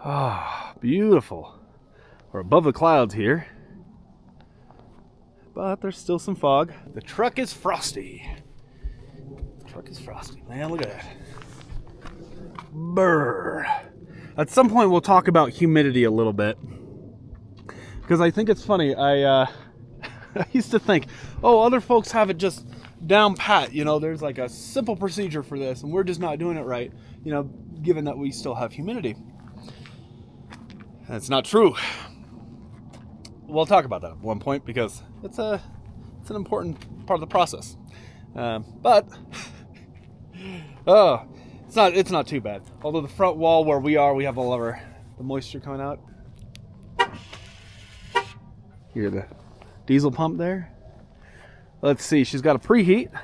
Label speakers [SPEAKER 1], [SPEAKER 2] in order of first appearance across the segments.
[SPEAKER 1] Ah, beautiful. We're above the clouds here, but there's still some fog. The truck is frosty. The truck is frosty. Man, look at that. Brr. At some point, we'll talk about humidity a little bit, because I think it's funny. I used to think, oh, other folks have it just down pat. You know, there's like a simple procedure for this, and we're just not doing it right. You know, given that we still have humidity. That's not true. We'll talk about that at one point because it's an important part of the process. But oh, it's not too bad. Although the front wall where we are, we have all of the moisture coming out. Hear the diesel pump there. Let's see. She's got a preheat.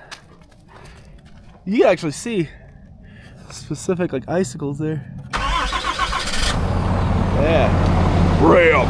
[SPEAKER 1] You can actually see specific like icicles there. Yeah. Ram.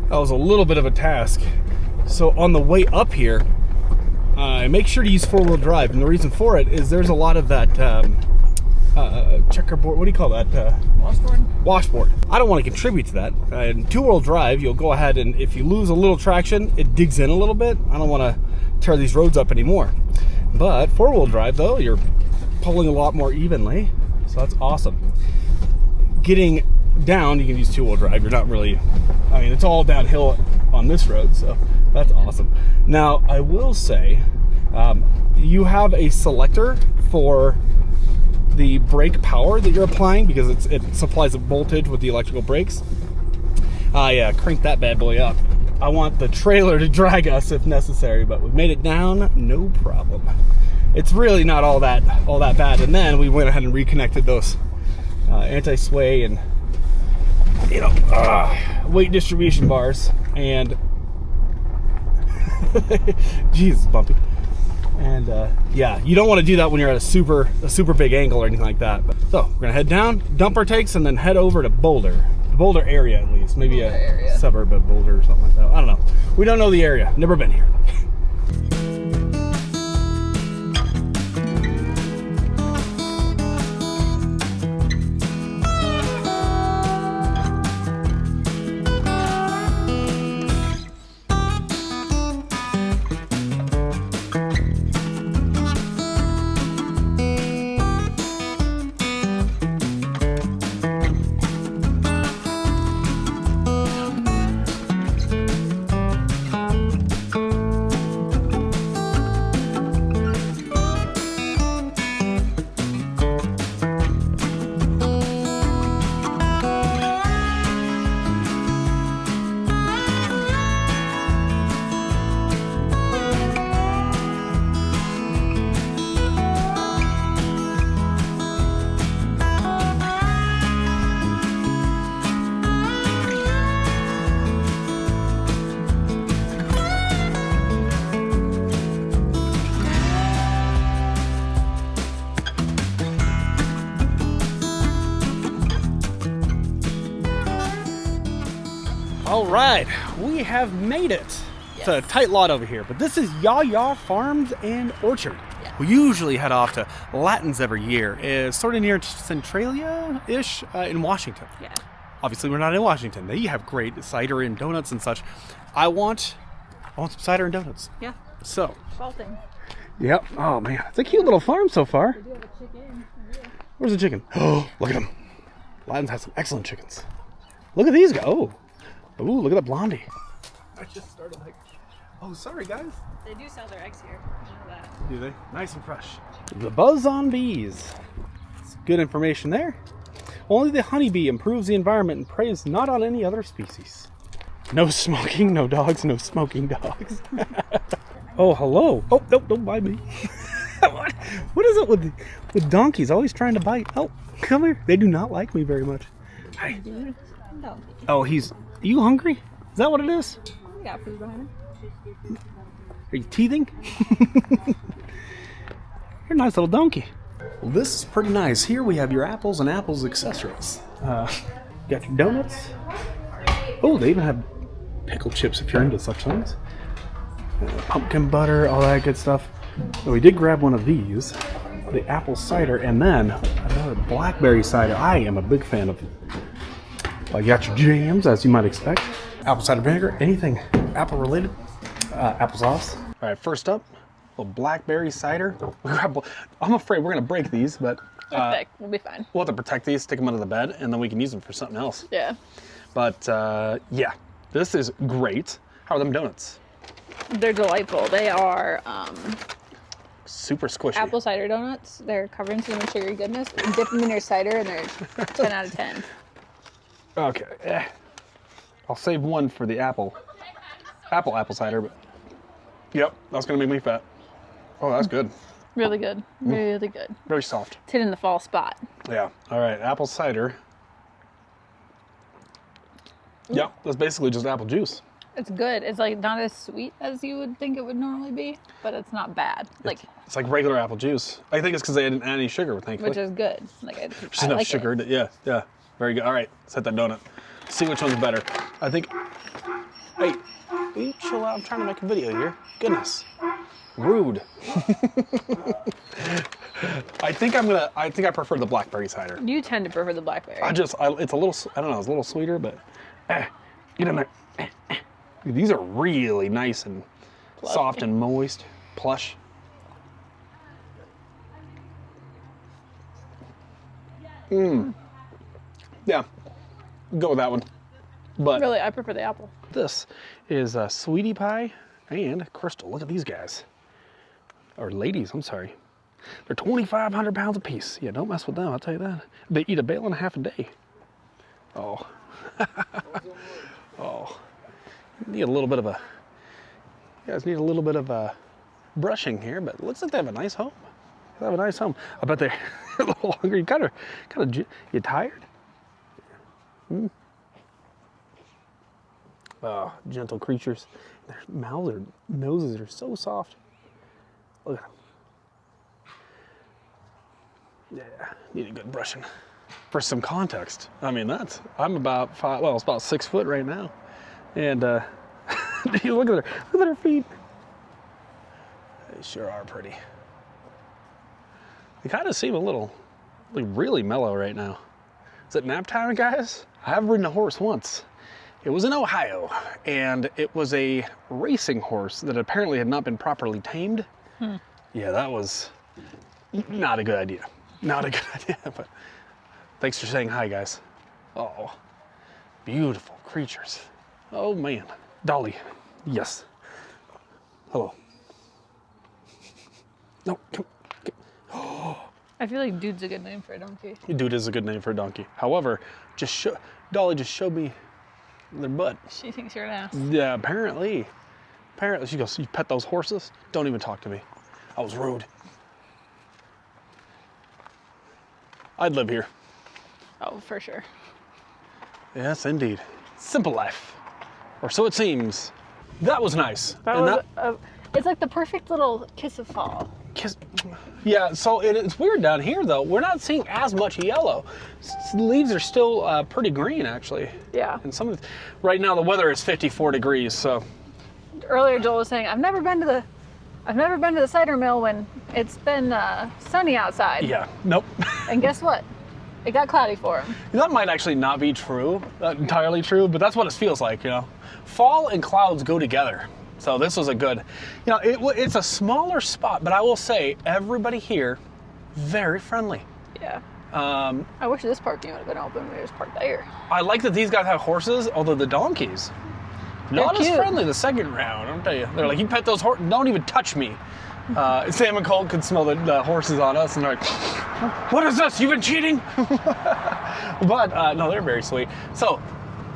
[SPEAKER 1] That was a little bit of a task. So on the way up here, make sure to use four-wheel drive, and the reason for it is there's a lot of that checkerboard. What do you call that? Washboard. Washboard. I don't want to contribute to that. In two-wheel drive, you'll go ahead and if you lose a little traction, it digs in a little bit. I don't want to tear these roads up anymore. But four-wheel drive, though, you're pulling a lot more evenly, so that's awesome. Getting down, you can use two-wheel drive. You're not really, I mean, it's all downhill on this road, so that's awesome. Now, I will say, you have a selector for the brake power that you're applying because it supplies a voltage with the electrical brakes. I cranked that bad boy up. I want the trailer to drag us if necessary, but we made it down, no problem. It's really not all that bad. And then we went ahead and reconnected those anti-sway and weight distribution bars, and Jesus, bumpy. And yeah, you don't want to do that when you're at a super big angle or anything like that. So we're gonna head down, dump our takes, and then head over to Boulder, the Boulder area at least, maybe a suburb of Boulder or something like that. I don't know. We don't know the area. Never been here. All right, we have made it. Yes. It's a tight lot over here, but this is Yaya Farms and Orchard. Yeah. We usually head off to Latins every year. It's sort of near Centralia-ish in Washington. Yeah. Obviously, we're not in Washington. They have great cider and donuts and such. I want some cider and donuts. Yeah. So. Salting. Yep. Oh man, it's a cute little farm so far. We do have a chicken. Yeah. Where's the chicken? Oh, look at them. Latins has some excellent chickens. Look at these go. Oh, look at that blondie. I just started like, oh, sorry guys.
[SPEAKER 2] They do sell their eggs here. I know that.
[SPEAKER 1] Do they? Nice and fresh. The buzz on bees. It's good information there. Only the honeybee improves the environment and preys not on any other species. No smoking, no dogs, no smoking dogs. Oh, hello. Oh, nope, don't bite me. What is it with donkeys always trying to bite? Oh, come here. They do not like me very much. Hi.
[SPEAKER 2] Dude, no.
[SPEAKER 1] Oh, are you hungry? Is that what it is?
[SPEAKER 2] We got food behind him.
[SPEAKER 1] Are you teething? You're a nice little donkey. Well, this is pretty nice. Here we have your apples and apples accessories. Got your donuts. Oh, they even have pickle chips if you're into such things. Pumpkin butter, all that good stuff. So we did grab one of these, the apple cider, and then another blackberry cider. I am a big fan of it. You got your jams, as you might expect. Apple cider vinegar, anything apple related. Applesauce. All right, first up, a little blackberry cider. I'm afraid we're gonna break these, but
[SPEAKER 2] We'll be fine.
[SPEAKER 1] we'll have to protect these, stick them under the bed, and then we can use them for something else.
[SPEAKER 2] Yeah.
[SPEAKER 1] But yeah, this is great. How are them donuts?
[SPEAKER 2] They're delightful. They are
[SPEAKER 1] Super squishy.
[SPEAKER 2] apple cider donuts. They're covered in cinnamon sugary goodness. You dip them in your cider and they're 10 out of 10.
[SPEAKER 1] Okay. I'll save one for the apple cider, but yep, that's gonna make me fat. Oh, that's good.
[SPEAKER 2] Really good. Really good.
[SPEAKER 1] Very soft.
[SPEAKER 2] It's hitting the fall spot.
[SPEAKER 1] Yeah. All right, apple cider. Yeah, that's basically just apple juice.
[SPEAKER 2] It's good. It's like not as sweet as you would think it would normally be, but it's not bad. Like,
[SPEAKER 1] It's like regular apple juice. I think it's because they didn't add any sugar, thankfully.
[SPEAKER 2] which is good. Like,
[SPEAKER 1] Just
[SPEAKER 2] I
[SPEAKER 1] enough
[SPEAKER 2] like
[SPEAKER 1] sugar.
[SPEAKER 2] It.
[SPEAKER 1] Yeah. Very good. All right, set that donut. See which one's better. I think. Hey, will you chill out? I'm trying to make a video here. Goodness. Rude. I think I prefer the blackberry cider.
[SPEAKER 2] You tend to prefer the blackberry.
[SPEAKER 1] It's a little, I don't know, it's a little sweeter, but get in there. These are really nice and
[SPEAKER 2] Plush.
[SPEAKER 1] soft and moist, plush. Yeah, go with that one. But
[SPEAKER 2] Really, I prefer the apple.
[SPEAKER 1] this is Sweetie Pie and Crystal. Look at these guys. Or ladies, I'm sorry. They're 2,500 pounds a piece. Yeah, don't mess with them, I'll tell you that. They eat a bale and a half a day. Oh. Oh. You guys need a little bit of a brushing here, but it looks like they have a nice home. They have a nice home. I bet they're a little hungry. You tired? Oh, gentle creatures. Their mouths or noses are so soft. Look at them. Yeah, need a good brushing. For some context, I mean, I'm about it's about 6 foot right now. And look at her feet. They sure are pretty. They kind of seem really mellow right now. Is it nap time, guys? I have ridden a horse once. It was in Ohio, and it was a racing horse that apparently had not been properly tamed. Yeah, that was not a good idea. Not a good idea, but thanks for saying hi, guys. Oh, beautiful creatures. Oh, man. Dolly, yes. Hello. No, come.
[SPEAKER 2] I feel like dude's a good name for a donkey.
[SPEAKER 1] Dude is a good name for a donkey. However, Dolly just showed me their butt.
[SPEAKER 2] She thinks you're an ass.
[SPEAKER 1] Yeah, apparently. She goes, you pet those horses? Don't even talk to me. I was rude. I'd live here.
[SPEAKER 2] Oh, for sure.
[SPEAKER 1] Yes, indeed. Simple life. Or so it seems. That was nice.
[SPEAKER 2] It's like the perfect little kiss of fall.
[SPEAKER 1] Yeah, so it's weird down here, though. We're not seeing as much yellow. Leaves are still pretty green, actually.
[SPEAKER 2] Yeah.
[SPEAKER 1] And right now the weather is 54 degrees, so.
[SPEAKER 2] Earlier, Joel was saying, I've never been to the cider mill when it's been sunny outside.
[SPEAKER 1] Yeah, nope.
[SPEAKER 2] And guess what? It got cloudy for him.
[SPEAKER 1] That might actually not be true, entirely true, but that's what it feels like, you know. Fall and clouds go together. So this was a good, it's a smaller spot, but I will say everybody here, very friendly.
[SPEAKER 2] Yeah. I wish this parking would have been open when we just parked there.
[SPEAKER 1] I like that these guys have horses, although the donkeys, not as friendly the second round, I'll tell you. They're like, you pet those horses, don't even touch me. Sam and Colt could smell the horses on us, and they're like, what is this? You've been cheating? But no, they're very sweet. So,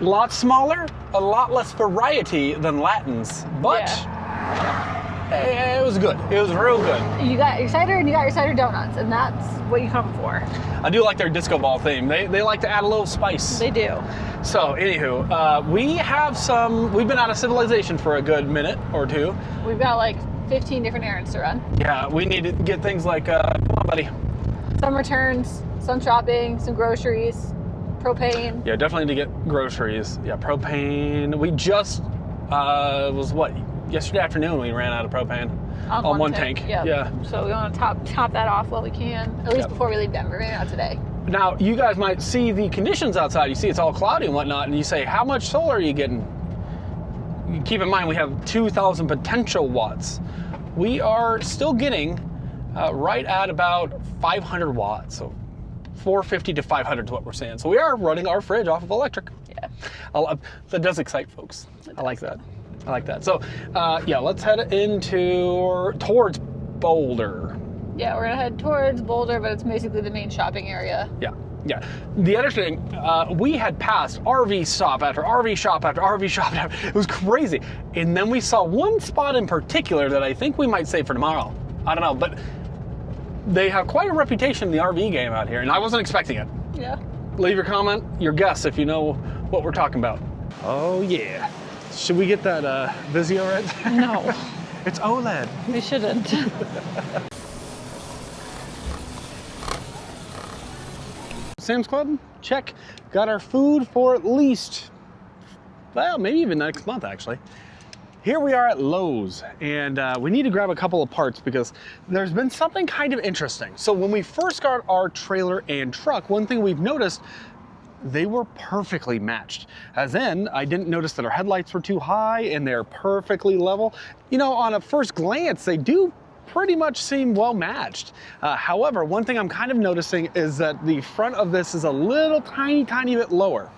[SPEAKER 1] a lot smaller, a lot less variety than Latins, but It was good. It was real good.
[SPEAKER 2] You got your cider and you got your cider donuts, and that's what you come for.
[SPEAKER 1] I do like their disco ball theme. They like to add a little spice.
[SPEAKER 2] They do.
[SPEAKER 1] So, anywho, we've been out of civilization for a good minute or two.
[SPEAKER 2] We've got like 15 different errands to run.
[SPEAKER 1] Yeah, we need to get things like, come on, buddy.
[SPEAKER 2] Some returns, some shopping, some groceries, propane.
[SPEAKER 1] Yeah, definitely need to get groceries. Yeah, propane. We just, yesterday afternoon we ran out of propane on one tank.
[SPEAKER 2] Yep. Yeah. So we want to top that off while we can, at least before we leave Denver. Maybe not today.
[SPEAKER 1] Now, you guys might see the conditions outside. You see it's all cloudy and whatnot, and you say, how much solar are you getting? Keep in mind, we have 2,000 potential watts. We are still getting right at about 500 watts. So 450 to 500 is what we're saying. So we are running our fridge off of electric. Yeah. That does excite folks. I like that. I like that. So, yeah, let's head towards Boulder.
[SPEAKER 2] Yeah, we're gonna head towards Boulder, but it's basically the main shopping area.
[SPEAKER 1] Yeah, yeah. The other thing, we had passed RV stop after RV shop after RV shop after. It was crazy. And then we saw one spot in particular that I think we might save for tomorrow. I don't know, but they have quite a reputation in the RV game out here, and I wasn't expecting it.
[SPEAKER 2] Yeah.
[SPEAKER 1] Leave your comment, your guess, if you know what we're talking about. Oh, yeah. Should we get that Vizio right?
[SPEAKER 2] No.
[SPEAKER 1] It's OLED.
[SPEAKER 2] We shouldn't.
[SPEAKER 1] Sam's Club, check. Got our food for at least, well, maybe even next month, actually. Here we are at Lowe's, and we need to grab a couple of parts because there's been something kind of interesting. So when we first got our trailer and truck, one thing we've noticed, they were perfectly matched. As in, I didn't notice that our headlights were too high and they're perfectly level. You know, on a first glance, they do pretty much seem well matched. However, one thing I'm kind of noticing is that the front of this is a little tiny bit lower,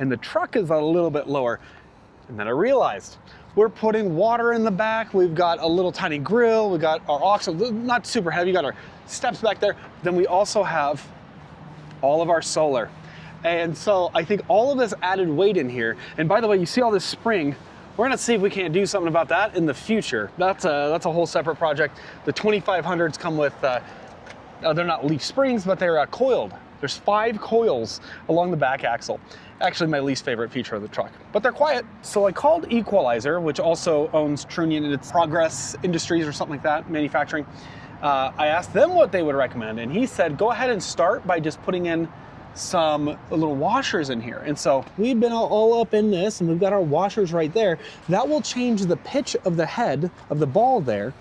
[SPEAKER 1] and the truck is a little bit lower. And then I realized, we're putting water in the back, we've got a little tiny grill, we've got our aux, not super heavy, got our steps back there. Then we also have all of our solar. And so I think all of this added weight in here, and by the way, you see all this spring, we're gonna see if we can't do something about that in the future. That's a whole separate project. The 2500s come with, they're not leaf springs, but they're coiled. There's 5 coils along the back axle. Actually, my least favorite feature of the truck, but they're quiet. So I called Equalizer, which also owns Trunion, and it's Progress Industries or something like that, manufacturing. I asked them what they would recommend, and he said, go ahead and start by just putting in some little washers in here. And so we've been all up in this, and we've got our washers right there. That will change the pitch of the head of the ball there,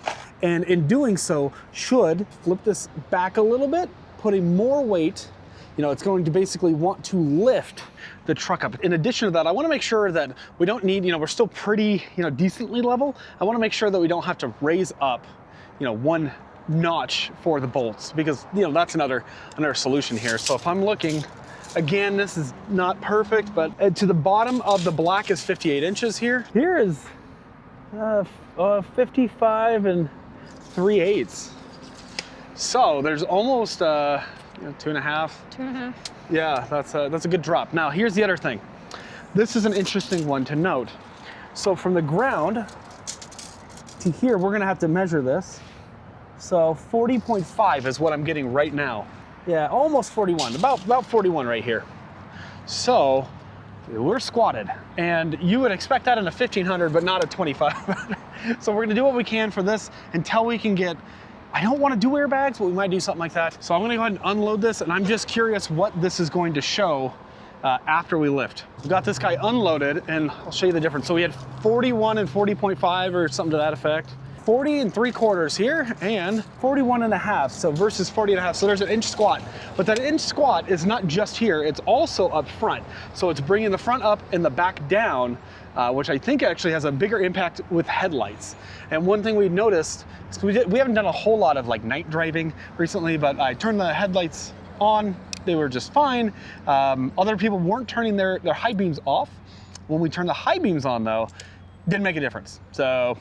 [SPEAKER 1] and in doing so should flip this back a little bit, putting more weight. You know, it's going to basically want to lift the truck up. In addition to that, I want to make sure that we don't need, you know, we're still pretty, you know, decently level. I want to make sure that we don't have to raise up, you know, one notch for the bolts, because, you know, that's another solution here. So if I'm looking, again, this is not perfect, but to the bottom of the black is 58 inches here. Here is 55 and 3/8. So there's almost, you know, 2.5. 2.5. Yeah, that's a good drop. Now, here's the other thing. This is an interesting one to note. So from the ground to here, we're gonna have to measure this. So 40.5 is what I'm getting right now. Yeah, almost 41, about 41 right here. So we're squatted, and you would expect that in a 1500, but not a 25. So we're gonna do what we can for this until we can get, I don't want to do airbags, but we might do something like that. So I'm gonna go ahead and unload this, and I'm just curious what this is going to show after we lift. We got this guy unloaded, and I'll show you the difference. So we had 41 and 40.5 or something to that effect. 40 3/4 here, and 41.5, so versus 40.5. So there's an inch squat, but that inch squat is not just here, it's also up front. So it's bringing the front up and the back down, which I think actually has a bigger impact with headlights. And one thing we noticed, is we haven't done a whole lot of like night driving recently, but I turned the headlights on, they were just fine. Other people weren't turning their high beams off. When we turned the high beams on though, didn't make a difference. So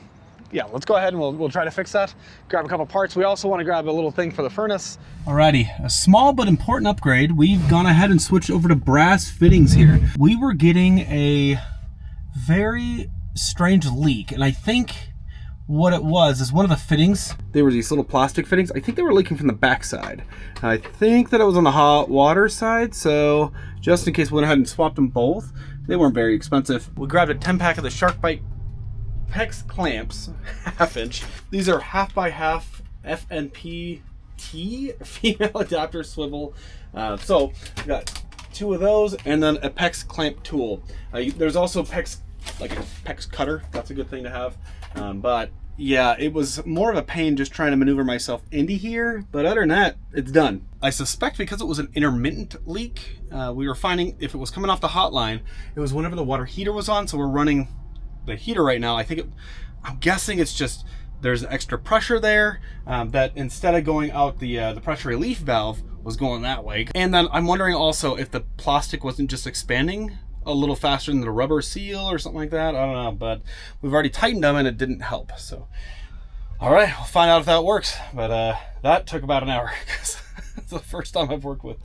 [SPEAKER 1] yeah, let's go ahead and we'll try to fix that. Grab a couple parts. We also want to grab a little thing for the furnace. Alrighty, a small but important upgrade. We've gone ahead and switched over to brass fittings here. We were getting a very strange leak, and I think what it was is one of the fittings, they were these little plastic fittings. I think they were leaking from the back side. I think that it was on the hot water side, so just in case we went ahead and swapped them both. They weren't very expensive. We grabbed a 10-pack of the SharkBite PEX clamps, 1/2 inch. These are 1/2 by 1/2 FNPT female adapter swivel. So we got 2 of those, and then a PEX clamp tool. There's also PEX, like a PEX cutter. That's a good thing to have. But yeah, it was more of a pain just trying to maneuver myself into here. But other than that, it's done. I suspect because it was an intermittent leak, we were finding if it was coming off the hotline, it was whenever the water heater was on. So we're running the heater right now. I'm guessing it's just there's extra pressure there, that instead of going out the pressure relief valve was going that way. And then I'm wondering also if the plastic wasn't just expanding a little faster than the rubber seal or something like that. I don't know, but we've already tightened them and it didn't help. So, all right, we'll find out if that works. But that took about an hour because it's the first time I've worked with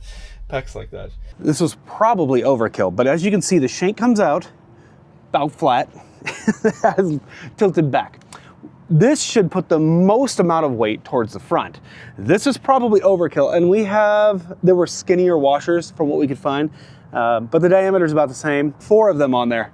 [SPEAKER 1] PEX like that. This was probably overkill, but as you can see, the shank comes out about flat, has tilted back. This should put the most amount of weight towards the front. This is probably overkill, and there were skinnier washers from what we could find. But the diameter is about the same. 4 of them on there.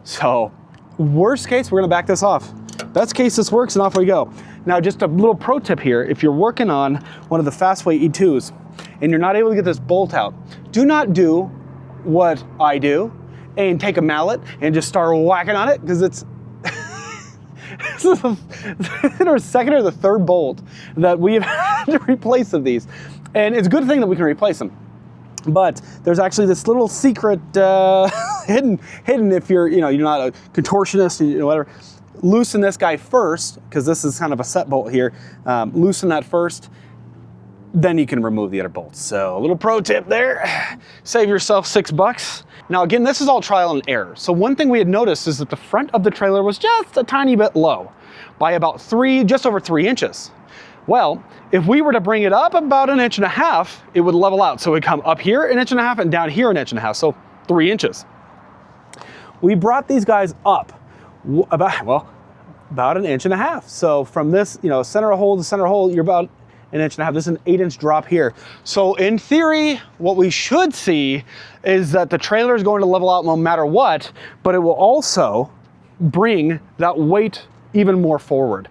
[SPEAKER 1] So worst case, we're gonna back this off. Best case, this works and off we go. Now, just a little pro tip here. If you're working on one of the Fastway E2s and you're not able to get this bolt out, do not do what I do and take a mallet and just start whacking on it, because it's this is the second or the third bolt that we have had to replace of these. And it's a good thing that we can replace them. But there's actually this little secret hidden if you're not a contortionist, whatever. Loosen this guy first, because this is kind of a set bolt here. Loosen that first, then you can remove the other bolts. So a little pro tip there, save yourself $6. Now again, this is all trial and error. So one thing we had noticed is that the front of the trailer was just a tiny bit low by about just over 3 inches. Well, if we were to bring it up about 1.5 inches, it would level out. So it would come up here 1.5 inches and down here 1.5 inches, so 3 inches. We brought these guys up about 1.5 inches. So from this, center hole to center hole, you're about 1.5 inches. This is an 8-inch drop here. So in theory, what we should see is that the trailer is going to level out no matter what, but it will also bring that weight even more forward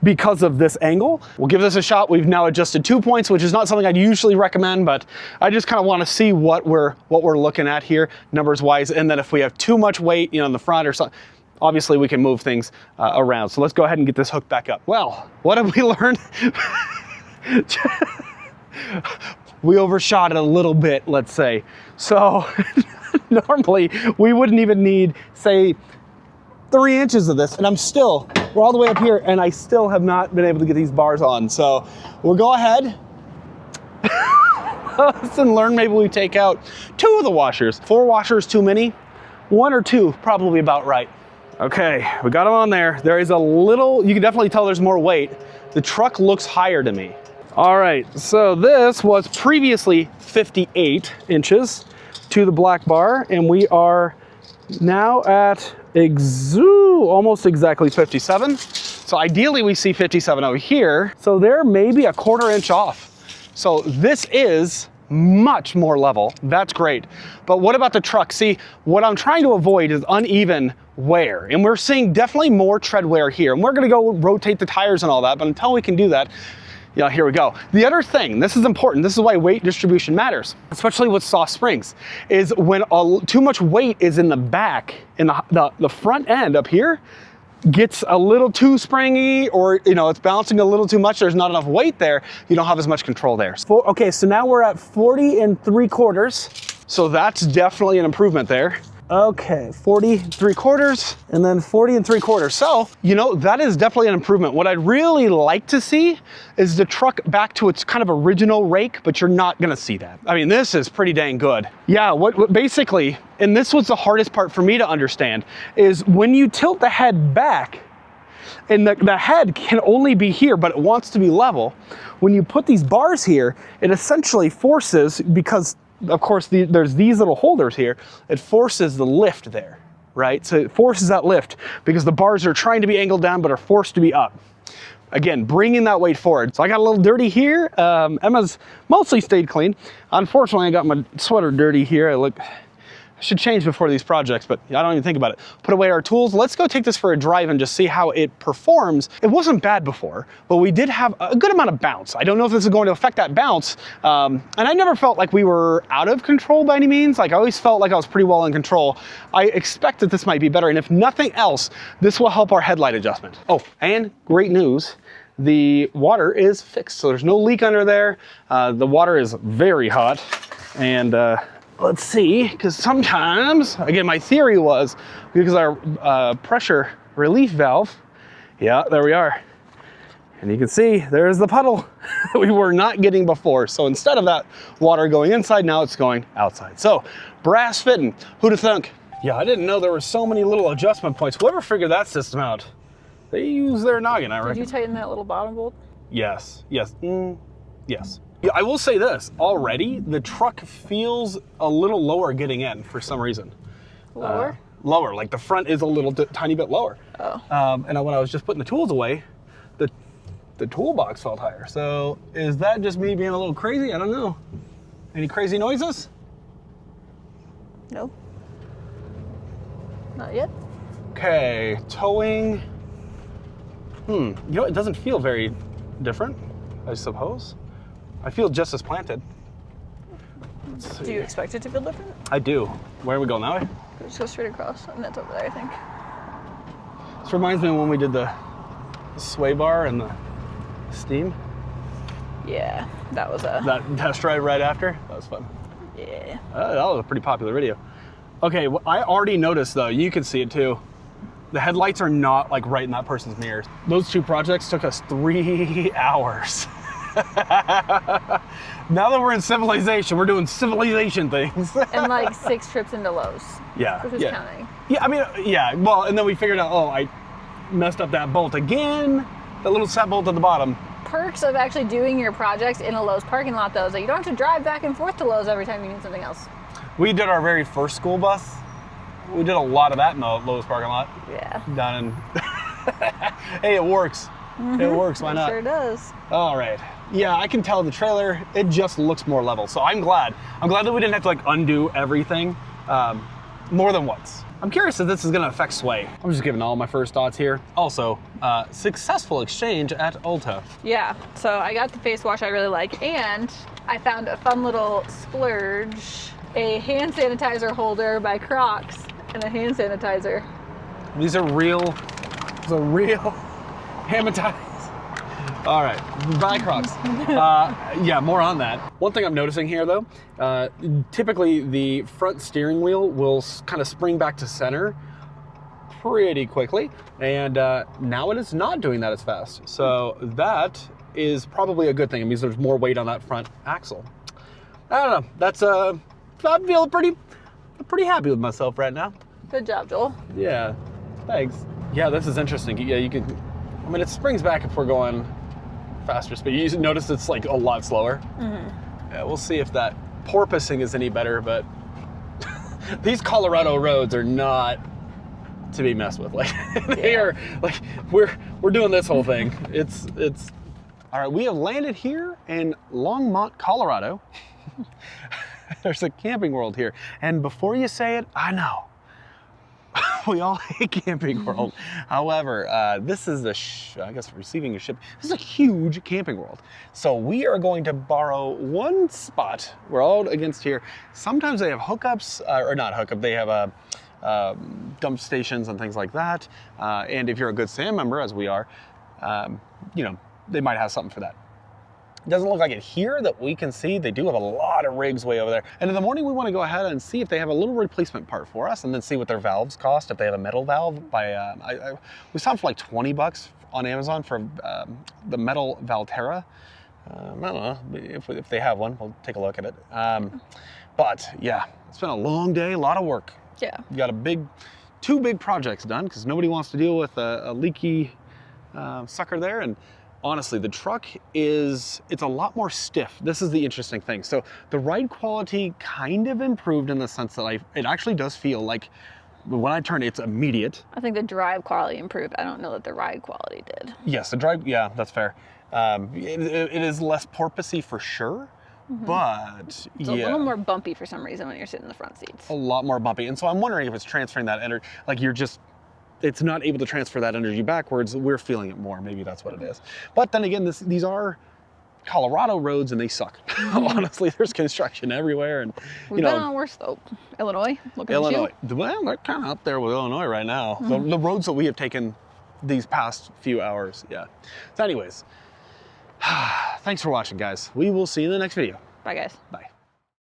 [SPEAKER 1] because of this angle. We'll give this a shot. We've now adjusted 2 points, which is not something I'd usually recommend, but I just kind of want to see what we're looking at here numbers wise. And then if we have too much weight, in the front or something, obviously we can move things around. So let's go ahead and get this hooked back up. Well, what have we learned? We overshot it a little bit, let's say. So normally we wouldn't even need, say, 3 inches of this, and we're all the way up here, and I still have not been able to get these bars on. So we'll go ahead. Lesson learned, maybe we take out 2 of the washers. 4 washers too many, 1 or 2 probably about right. Okay, we got them on there. There is a little, you can definitely tell there's more weight. The truck looks higher to me. All right, so this was previously 58 inches to the black bar, and we are now at almost exactly 57. So ideally we see 57 over here. So they're maybe a 1/4 inch off. So this is much more level. That's great. But what about the truck? See, what I'm trying to avoid is uneven wear. And we're seeing definitely more tread wear here. And we're gonna go rotate the tires and all that, but until we can do that, here we go. The other thing, this is important, this is why weight distribution matters, especially with soft springs, is when too much weight is in the back, in the front end up here, gets a little too springy, or it's bouncing a little too much, there's not enough weight there, you don't have as much control there. Okay, so now we're at 40 3/4, so that's definitely an improvement there. Okay, 40 3/4 and then 40 3/4. So, that is definitely an improvement. What I'd really like to see is the truck back to its kind of original rake, but you're not gonna see that. I mean, this is pretty dang good. Yeah, what basically, and this was the hardest part for me to understand, is when you tilt the head back, and the head can only be here, but it wants to be level. When you put these bars here, it essentially forces, because of course there's these little holders here, it forces the lift there, right? So it forces that lift because the bars are trying to be angled down but are forced to be up. Again, bringing that weight forward. So I got a little dirty here. Emma's mostly stayed clean. Unfortunately, I got my sweater dirty here. I should change before these projects, but I don't even think about it. Put away our tools. Let's go take this for a drive and just see how it performs. It wasn't bad before, but we did have a good amount of bounce. I don't know if this is going to affect that bounce. And I never felt like we were out of control by any means. Like I always felt like I was pretty well in control. I expect that this might be better. And if nothing else, this will help our headlight adjustment. Oh, and great news. The water is fixed. So there's no leak under there. The water is very hot. And, let's see, because sometimes, again, my theory was because our pressure relief valve, yeah, there we are. And you can see there's the puddle that we were not getting before. So instead of that water going inside, now it's going outside. So brass fitting, who'd have thunk? Yeah, I didn't know there were so many little adjustment points. Whoever figured that system out, they use their noggin, I reckon.
[SPEAKER 2] Did you tighten that little bottom bolt?
[SPEAKER 1] Yes, yes, yes. Yeah, I will say this, already the truck feels a little lower getting in for some reason.
[SPEAKER 2] Lower?
[SPEAKER 1] Lower, like the front is a little tiny bit lower.
[SPEAKER 2] Oh.
[SPEAKER 1] And when I was just putting the tools away, the toolbox felt higher. So is that just me being a little crazy? I don't know. Any crazy noises?
[SPEAKER 2] Nope. Not yet.
[SPEAKER 1] Okay, towing. You know, it doesn't feel very different, I suppose. I feel just as planted.
[SPEAKER 2] Do you expect it to feel different?
[SPEAKER 1] I do. Where are we going that way?
[SPEAKER 2] Just go straight across, and that's over there, I think.
[SPEAKER 1] This reminds me of when we did the sway bar and the steam.
[SPEAKER 2] Yeah, that was a...
[SPEAKER 1] That test ride right after. That was fun.
[SPEAKER 2] Yeah.
[SPEAKER 1] That was a pretty popular video. Okay, well, I already noticed though, you can see it too. The headlights are not like right in that person's mirrors. Those two projects took us 3 hours. Now that we're in civilization, we're doing civilization things.
[SPEAKER 2] And like 6 trips into Lowe's.
[SPEAKER 1] Yeah.
[SPEAKER 2] Which is counting.
[SPEAKER 1] Yeah, I mean, yeah. Well, and then we figured out, oh, I messed up that bolt again. That little set bolt at the bottom.
[SPEAKER 2] Perks of actually doing your projects in a Lowe's parking lot though is that you don't have to drive back and forth to Lowe's every time you need something else.
[SPEAKER 1] We did our very first school bus. We did a lot of that in the Lowe's parking lot.
[SPEAKER 2] Yeah.
[SPEAKER 1] Down in... Hey, it works. It works, why not?
[SPEAKER 2] It sure does.
[SPEAKER 1] All right. Yeah, I can tell the trailer, it just looks more level. So I'm glad. I'm glad that we didn't have to like undo everything more than once. I'm curious if this is gonna affect sway. I'm just giving all my first thoughts here. Also, successful exchange at Ulta.
[SPEAKER 2] Yeah, so I got the face wash I really like, and I found a fun little splurge, a hand sanitizer holder by Crocs, and a hand sanitizer.
[SPEAKER 1] These are real Hamatize. All right, bye Crocs. Yeah, more on that. One thing I'm noticing here though, typically the front steering wheel will kind of spring back to center pretty quickly, and now it is not doing that as fast. So that is probably a good thing. It means there's more weight on that front axle. I don't know, that's, I'm feeling pretty happy with myself right now.
[SPEAKER 2] Good job, Joel.
[SPEAKER 1] Yeah, thanks. Yeah, this is interesting. Yeah, you can, I mean, it springs back if we're going faster speed. You notice it's like a lot slower. Yeah, we'll see if that porpoising is any better, but these Colorado roads are not to be messed with. Like they are, like we're doing this whole thing. It's all right. We have landed here in Longmont, Colorado. There's a Camping World here, and before you say it, I know. We all hate Camping World. However, this is I guess receiving a ship. This is a huge Camping World. So we are going to borrow one spot. We're all against here. Sometimes they have hookups, or not hookup, they have dump stations and things like that. And if you're a Good Sam member, as we are, you know, they might have something for that. It doesn't look like it here that we can see. They do have a lot of rigs way over there. And in the morning, we want to go ahead and see if they have a little replacement part for us and then see what their valves cost. If they have a metal valve by, we saw them for like 20 bucks on Amazon for the metal Valterra. I don't know, if they have one, we'll take a look at it. But yeah, it's been a long day, a lot of work.
[SPEAKER 2] Yeah.
[SPEAKER 1] We got two big projects done because nobody wants to deal with a leaky sucker there. And honestly, the truck it's a lot more stiff. This is the interesting thing. So the ride quality kind of improved in the sense that it actually does feel like when I turn, it's immediate.
[SPEAKER 2] I think the drive quality improved. I don't know that the ride quality did.
[SPEAKER 1] Yes, the drive, yeah, that's fair. It is less porpoisey for sure, but
[SPEAKER 2] It's a little more bumpy for some reason when you're sitting in the front seats.
[SPEAKER 1] a lot more bumpy. And so I'm wondering if it's transferring that energy, like it's not able to transfer that energy backwards. We're feeling it more. Maybe that's what it is. But then again, these are Colorado roads and they suck. Honestly, there's construction everywhere. And
[SPEAKER 2] We've been on worse though. Illinois, look at
[SPEAKER 1] Illinois. Well, they're kind of up there with Illinois right now. The roads that we have taken these past few hours, yeah. So anyways, thanks for watching, guys. We will see you in the next video.
[SPEAKER 2] Bye, guys.
[SPEAKER 1] Bye.